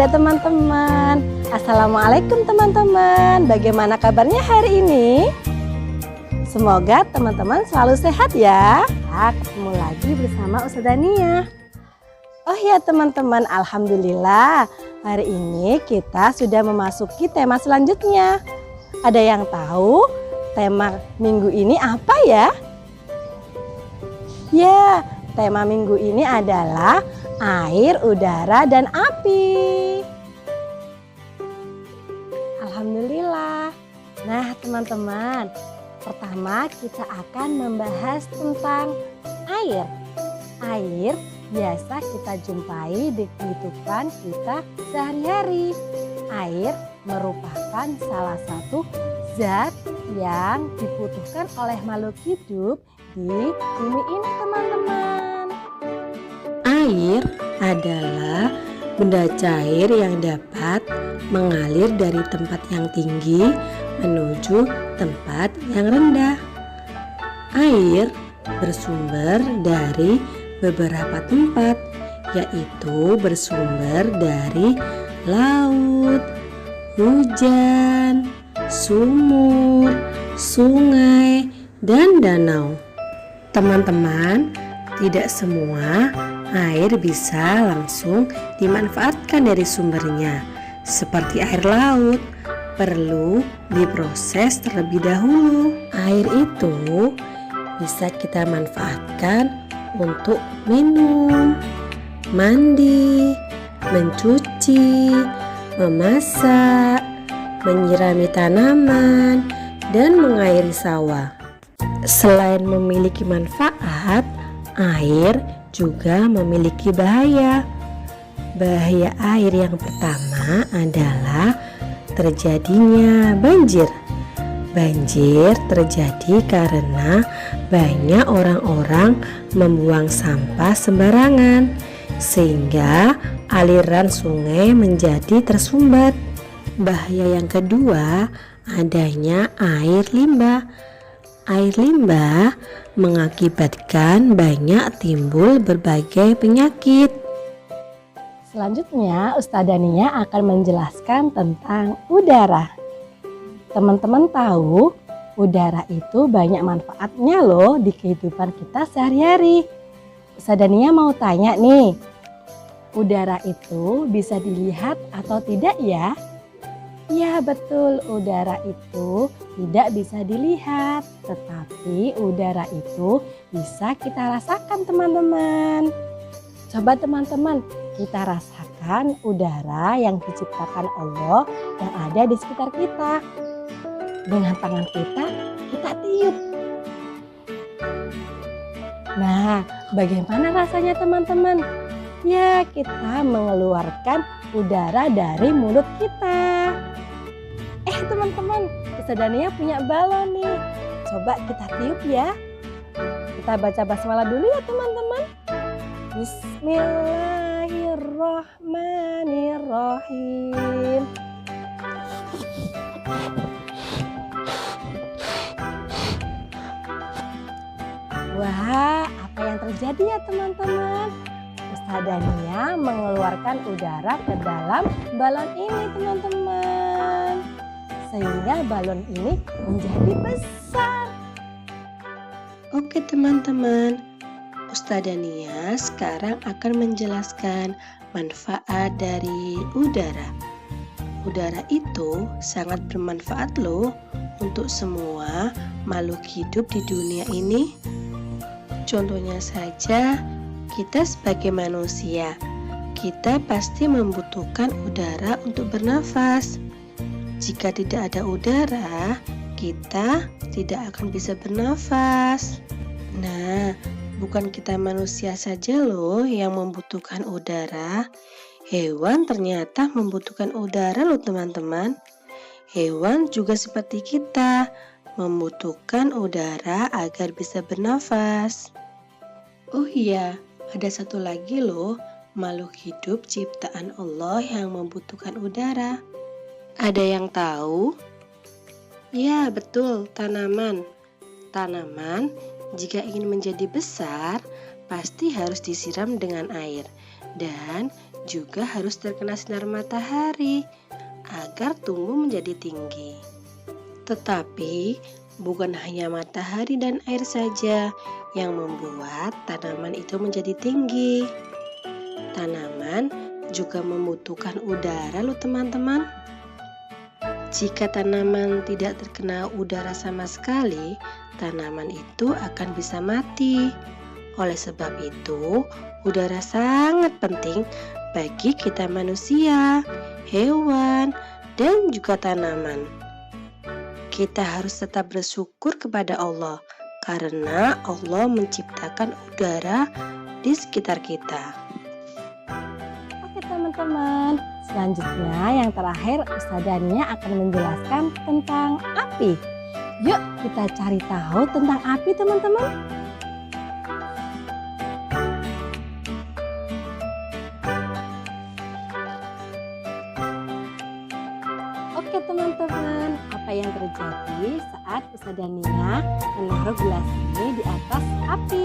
ada teman-teman. Assalamualaikum teman-teman. Bagaimana kabarnya hari ini? Semoga teman-teman selalu sehat ya. Nah, ketemu lagi bersama Ustazah Nia. Oh ya teman-teman, alhamdulillah hari ini kita sudah memasuki tema selanjutnya. Ada yang tahu tema minggu ini apa ya? Ya, tema minggu ini adalah air, udara, dan api. Alhamdulillah. Nah teman-teman, pertama kita akan membahas tentang air. Air biasa kita jumpai di kehidupan kita sehari-hari. Air merupakan salah satu zat yang dibutuhkan oleh makhluk hidup di bumi ini teman-teman. Air adalah benda cair yang dapat mengalir dari tempat yang tinggi menuju tempat yang rendah. Air bersumber dari beberapa tempat, yaitu bersumber dari laut, hujan, sumur, sungai, dan danau. Teman-teman, tidak semua air bisa langsung dimanfaatkan dari sumbernya. Seperti air laut, perlu diproses terlebih dahulu. Air itu bisa kita manfaatkan untuk minum, mandi, mencuci, memasak, menyirami tanaman, dan mengairi sawah. Selain memiliki manfaat, air juga memiliki bahaya. Bahaya air yang pertama adalah terjadinya banjir. Banjir terjadi karena banyak orang-orang membuang sampah sembarangan, sehingga aliran sungai menjadi tersumbat. Bahaya yang kedua, adanya air limbah. Air limbah mengakibatkan banyak timbul berbagai penyakit. Selanjutnya Ustazah Nia akan menjelaskan tentang udara. Teman-teman tahu udara itu banyak manfaatnya loh di kehidupan kita sehari-hari. Ustazah Nia mau tanya nih, udara itu bisa dilihat atau tidak ya? Ya betul, udara itu tidak bisa dilihat, tetapi udara itu bisa kita rasakan teman-teman. Coba teman-teman, kita rasakan udara yang diciptakan Allah yang ada di sekitar kita. Dengan tangan kita tiup. Nah, bagaimana rasanya teman-teman? Ya, kita mengeluarkan udara dari mulut kita. Teman-teman, Ustazah Nia punya balon nih. Coba kita tiup ya. Kita baca basmalah dulu ya teman-teman. Bismillahirrahmanirrahim. Wah, apa yang terjadi ya teman-teman? Ustazah Nia mengeluarkan udara ke dalam balon ini teman-teman, sehingga balon ini menjadi besar. Oke teman-teman, Ustazah Nia sekarang akan menjelaskan manfaat dari udara. Udara itu sangat bermanfaat loh untuk semua makhluk hidup di dunia ini. Contohnya saja, kita sebagai manusia, kita pasti membutuhkan udara untuk bernafas. Jika tidak ada udara, kita tidak akan bisa bernafas. Nah, bukan kita manusia saja loh yang membutuhkan udara. Hewan ternyata membutuhkan udara loh teman-teman. Hewan juga seperti kita, membutuhkan udara agar bisa bernafas. Oh iya, ada satu lagi loh makhluk hidup ciptaan Allah yang membutuhkan udara. Ada yang tahu? Ya, betul, tanaman. Tanaman jika ingin menjadi besar pasti harus disiram dengan air. Dan juga harus terkena sinar matahari agar tumbuh menjadi tinggi. Tetapi bukan hanya matahari dan air saja yang membuat tanaman itu menjadi tinggi. Tanaman juga membutuhkan udara loh teman-teman. Jika tanaman tidak terkena udara sama sekali, tanaman itu akan bisa mati. Oleh sebab itu, udara sangat penting bagi kita manusia, hewan, dan juga tanaman. Kita harus tetap bersyukur kepada Allah karena Allah menciptakan udara di sekitar kita. Oke teman-teman, selanjutnya yang terakhir Ustazah Nia akan menjelaskan tentang api. Yuk kita cari tahu tentang api teman-teman. Oke teman-teman, apa yang terjadi saat Ustazah Nia menaruh gelas ini di atas api?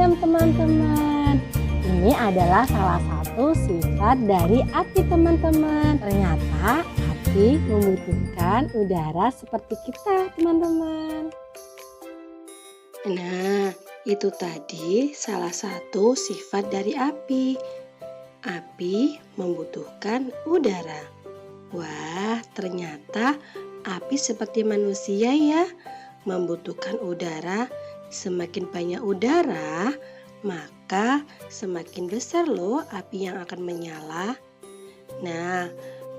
Teman-teman, ini adalah salah satu sifat dari api teman-teman. Ternyata api membutuhkan udara seperti kita teman-teman. Nah, itu tadi salah satu sifat dari api. Api membutuhkan udara. Wah, ternyata api seperti manusia ya, membutuhkan udara. Semakin banyak udara, maka semakin besar loh api yang akan menyala. Nah,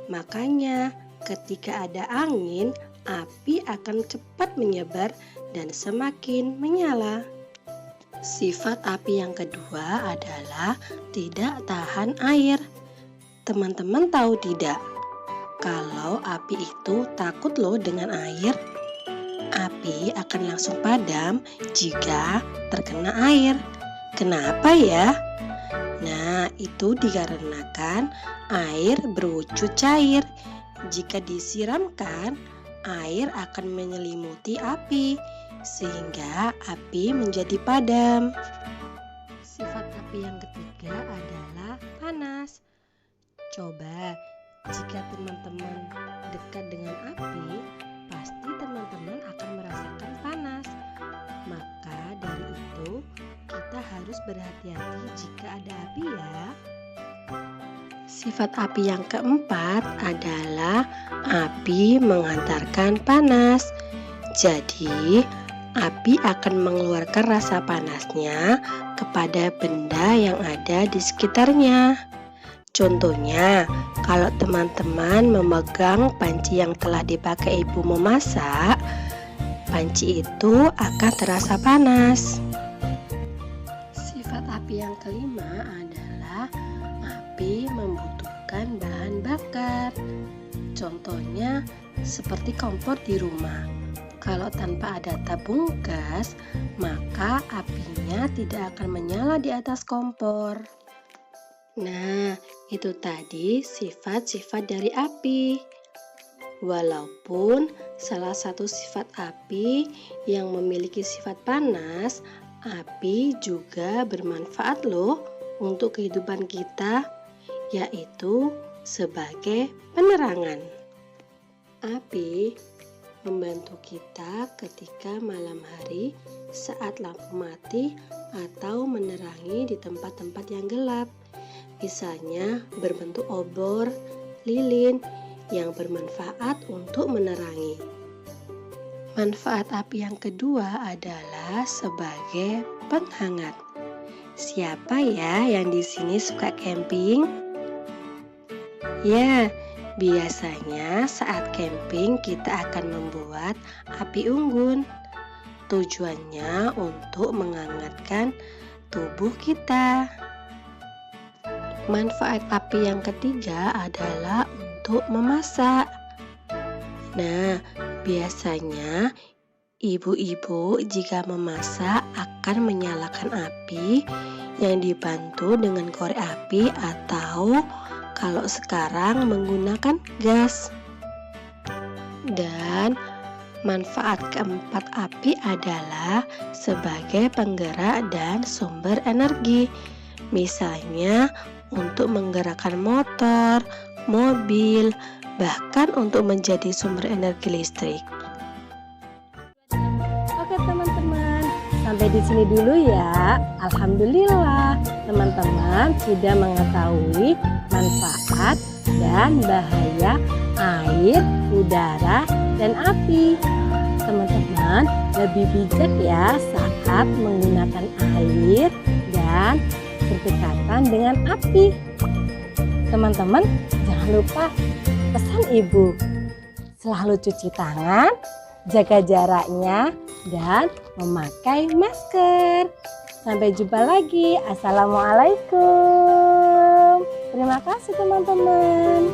makanya ketika ada angin, api akan cepat menyebar dan semakin menyala. Sifat api yang kedua adalah tidak tahan air. Teman-teman tahu tidak? Kalau api itu takut loh dengan air. Api akan langsung padam jika terkena air. Kenapa ya? Nah, itu dikarenakan air berwujud cair. Jika disiramkan, air akan menyelimuti api, sehingga api menjadi padam. Sifat api yang ketiga adalah panas. Coba, jika teman-teman dekat dengan api, pasti teman-teman akan merasakan panas. Maka dari itu kita harus berhati-hati jika ada api ya. Sifat api yang keempat adalah api mengantarkan panas. Jadi api akan mengeluarkan rasa panasnya kepada benda yang ada di sekitarnya. Contohnya, kalau teman-teman memegang panci yang telah dipakai ibu memasak, panci itu akan terasa panas. Sifat api yang kelima adalah api membutuhkan bahan bakar. Contohnya, seperti kompor di rumah. Kalau tanpa ada tabung gas, maka apinya tidak akan menyala di atas kompor. Nah, itu tadi sifat-sifat dari api. Walaupun salah satu sifat api yang memiliki sifat panas, api juga bermanfaat loh untuk kehidupan kita, yaitu sebagai penerangan. Api membantu kita ketika malam hari saat lampu mati atau menerangi di tempat-tempat yang gelap. Misalnya berbentuk obor, lilin yang bermanfaat untuk menerangi. Manfaat api yang kedua adalah sebagai penghangat. Siapa ya yang di sini suka camping? Ya, biasanya saat camping kita akan membuat api unggun. Tujuannya untuk menghangatkan tubuh kita. Manfaat api yang ketiga adalah untuk memasak. Nah, biasanya ibu-ibu jika memasak akan menyalakan api yang dibantu dengan korek api atau kalau sekarang menggunakan gas. Dan manfaat keempat api adalah sebagai penggerak dan sumber energi. Misalnya untuk menggerakkan motor, mobil, bahkan untuk menjadi sumber energi listrik. Oke teman-teman, sampai di sini dulu ya. Alhamdulillah, teman-teman sudah mengetahui manfaat dan bahaya air, udara, dan api. Teman-teman lebih bijak ya saat menggunakan air dan berdekatan dengan api. Teman-teman jangan lupa pesan ibu, selalu cuci tangan, jaga jaraknya, dan memakai masker. Sampai jumpa lagi. Assalamualaikum. Terima kasih teman-teman.